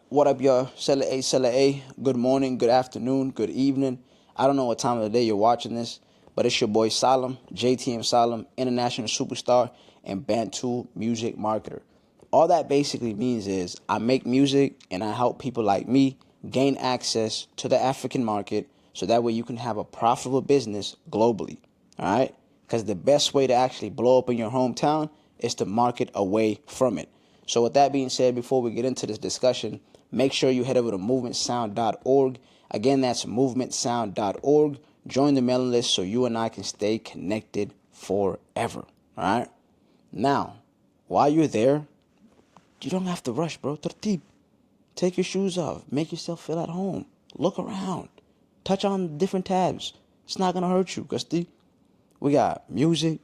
What up, y'all? Sella A, Sella A. Good morning, good afternoon, good evening. I don't know what time of the day you're watching this, but it's your boy Salim, JTM Salim, international superstar and Bantu music marketer. All that basically means is I make music and I help people like me gain access to the African market so that way you can have a profitable business globally. All right? Because the best way to actually blow up in your hometown is to market away from it. So with that being said, before we get into this discussion, make sure you head over to movementsound.org. Again, that's movementsound.org. Join the mailing list so you and I can stay connected forever. All right? Now, while you're there, you don't have to rush, bro. Tertib. Take your shoes off. Make yourself feel at home. Look around. Touch on different tabs. It's not going to hurt you, Gusti. We got music.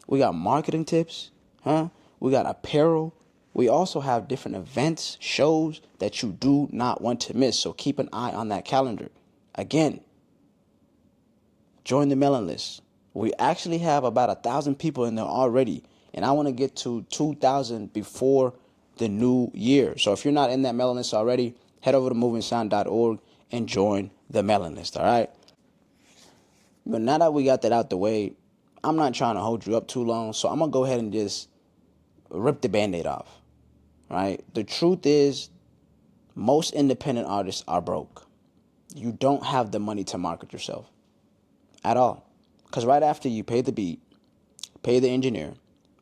We got marketing tips. We got apparel. We also have different events, shows that you do not want to miss. So keep an eye on that calendar. Again, join the mailing list. We actually have about 1,000 people in there already. And I want to get to 2,000 before the new year. So if you're not in that mailing list already, head over to movementsound.org and join the mailing list, all right? But now that we got that out the way, I'm not trying to hold you up too long, so I'm going to go ahead and just rip the Band-Aid off, right? The truth is, most independent artists are broke. You don't have the money to market yourself at all. Because right after you pay the beat, pay the engineer,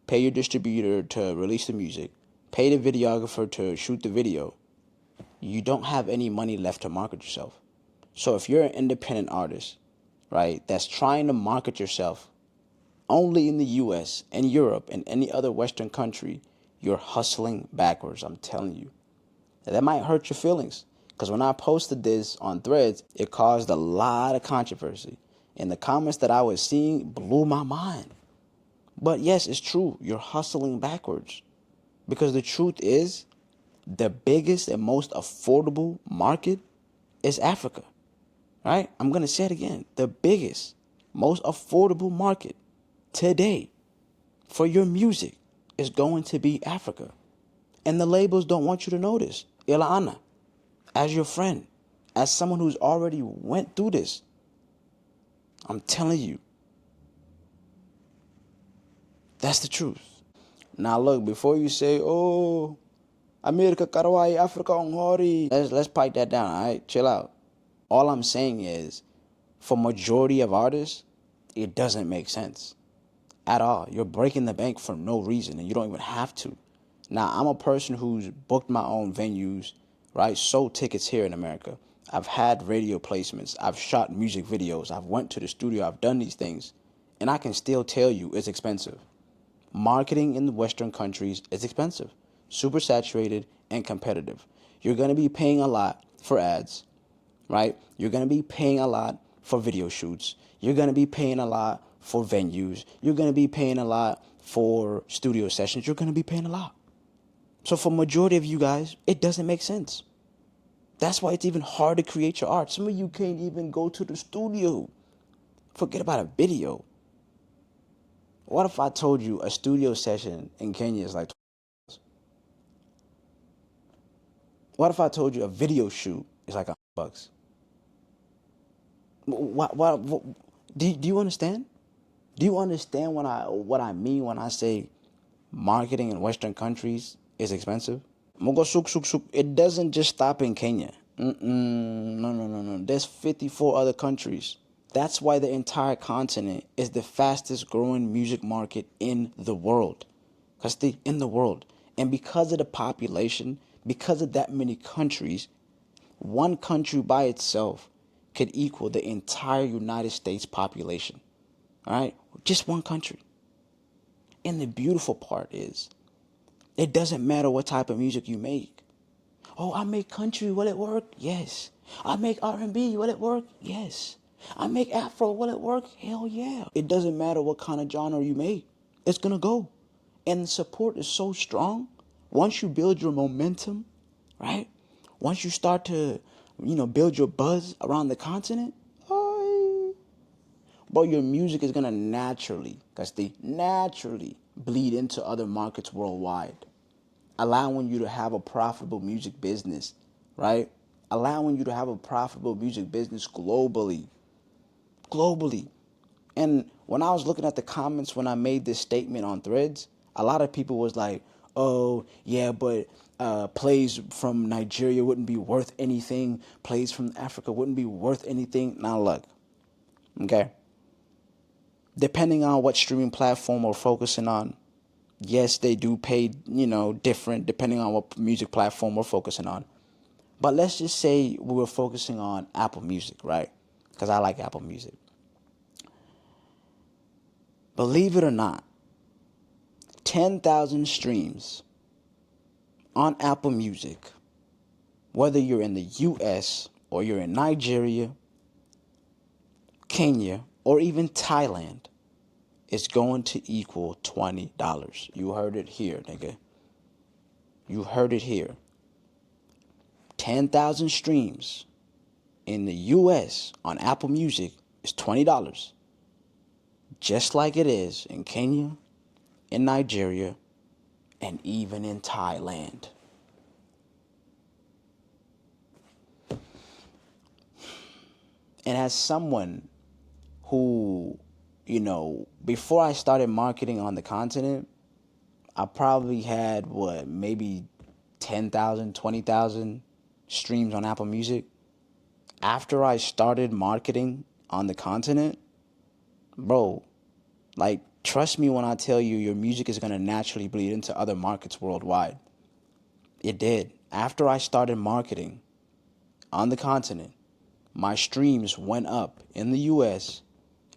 pay your distributor to release the music, pay the videographer to shoot the video, you don't have any money left to market yourself. So if you're an independent artist, right, that's trying to market yourself only in the US and Europe and any other Western country, you're hustling backwards, I'm telling you. That might hurt your feelings. Because when I posted this on Threads, it caused a lot of controversy. And the comments that I was seeing blew my mind. But yes, it's true. You're hustling backwards. Because the truth is, the biggest and most affordable market is Africa. Right? I'm going to say it again. The biggest, most affordable market today for your music is going to be Africa. And the labels don't want you to know this. Ilana, as your friend, as someone who's already went through this, I'm telling you, that's the truth. Now look, before you say, oh, America karawai, Africa ongori, let's pipe that down, all right? Chill out. All I'm saying is, for majority of artists, it doesn't make sense at all. You're breaking the bank for no reason, and you don't even have to. Now, I'm a person who's booked my own venues, right? Sold tickets here in America. I've had radio placements. I've shot music videos. I've went to the studio. I've done these things. And I can still tell you it's expensive. Marketing in the Western countries is expensive, super saturated, and competitive. You're going to be paying a lot for ads, right? You're going to be paying a lot for video shoots. You're going to be paying a lot for venues. You're going to be paying a lot for studio sessions. You're going to be paying a lot. So for majority of you guys, it doesn't make sense. That's why it's even hard to create your art. Some of you can't even go to the studio. Forget about a video. What if I told you a studio session in Kenya is like $20? What if I told you a video shoot is like $100? What, do you understand? Do you understand what I mean when I say marketing in Western countries is expensive? Mogo suk suk suk. It doesn't just stop in Kenya. No. There's 54 other countries. That's why the entire continent is the fastest growing music market in the world. In the world. And because of the population, because of that many countries, one country by itself could equal the entire United States population. All right? Just one country. And the beautiful part is, it doesn't matter what type of music you make. Oh, I make country, will it work? Yes. I make R&B, will it work? Yes. I make Afro, will it work? Hell yeah. It doesn't matter what kind of genre you make. It's going to go. And the support is so strong. Once you build your momentum, right? Once you start to, build your buzz around the continent, but your music is going to naturally bleed into other markets worldwide, allowing you to have a profitable music business right? Allowing you to have a profitable music business globally. Globally. And when I was looking at the comments when I made this statement on Threads, a lot of people was like, oh, yeah, but plays from Nigeria wouldn't be worth anything. Plays from Africa wouldn't be worth anything. Now, look, okay? Depending on what streaming platform we're focusing on, yes, they do pay, different depending on what music platform we're focusing on. But let's just say we were focusing on Apple Music, right? Because I like Apple Music. Believe it or not, 10,000 streams on Apple Music, whether you're in the US or you're in Nigeria, Kenya, or even Thailand, is going to equal $20. You heard it here, nigga. You heard it here. 10,000 streams in the US on Apple Music is $20. Just like it is in Kenya, in Nigeria, and even in Thailand. And as someone who, before I started marketing on the continent, I probably had, maybe 10,000, 20,000 streams on Apple Music. After I started marketing on the continent, bro, trust me when I tell you your music is going to naturally bleed into other markets worldwide. It did. After I started marketing on the continent, my streams went up in the US,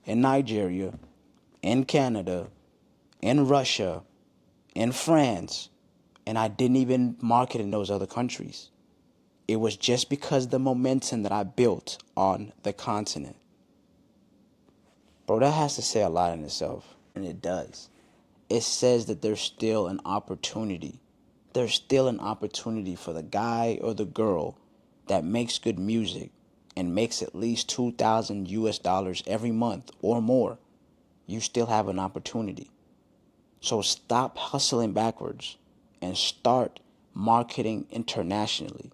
in Nigeria, in Canada, in Russia, in France, and I didn't even market in those other countries. It was just because of the momentum that I built on the continent. Bro, that has to say a lot in itself. And it does. It says that there's still an opportunity. There's still an opportunity for the guy or the girl that makes good music and makes at least $2,000 every month or more. You still have an opportunity. So stop hustling backwards and start marketing internationally.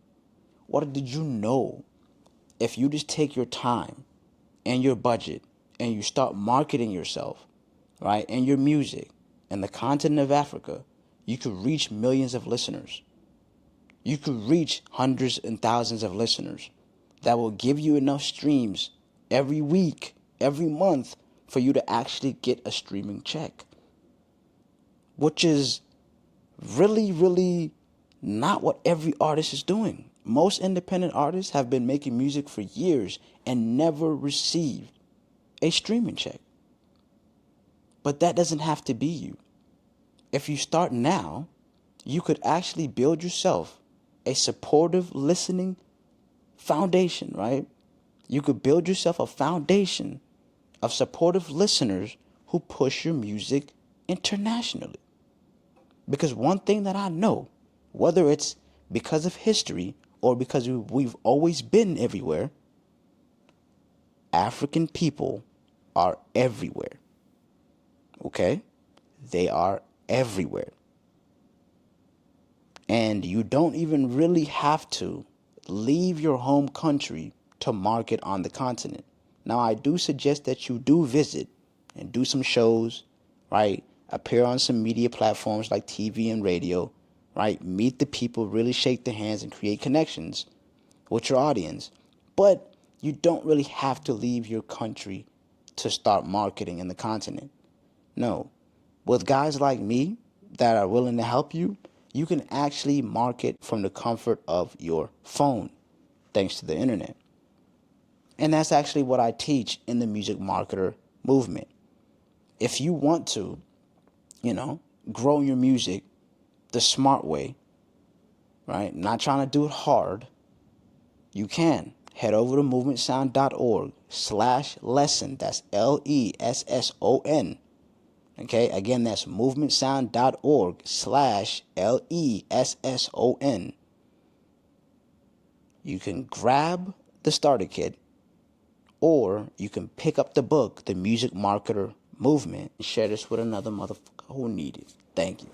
What did you know? If you just take your time and your budget and you start marketing yourself, right, and your music in the continent of Africa, you could reach millions of listeners. You could reach hundreds and thousands of listeners that will give you enough streams every week, every month for you to actually get a streaming check. Which is really, really not what every artist is doing. Most independent artists have been making music for years and never received a streaming check. But that doesn't have to be you. If you start now, you could actually build yourself a supportive listening foundation, right? You could build yourself a foundation of supportive listeners who push your music internationally. Because one thing that I know, whether it's because of history or because we've always been everywhere, African people are everywhere. Okay? They are everywhere. And you don't even really have to leave your home country to market on the continent. Now, I do suggest that you do visit and do some shows, right? Appear on some media platforms like TV and radio, right? Meet the people, really shake their hands and create connections with your audience. But you don't really have to leave your country to start marketing in the continent. No. With guys like me that are willing to help you, you can actually market from the comfort of your phone, thanks to the internet. And that's actually what I teach in the music marketer movement. If you want to, grow your music the smart way, right? Not trying to do it hard, you can. Head over to movementsound.org/lesson. That's LESSON. Okay, again, that's movementsound.org/LESSON. You can grab the starter kit, or you can pick up the book, The Music Marketer Movement, and share this with another motherfucker who needs it. Thank you.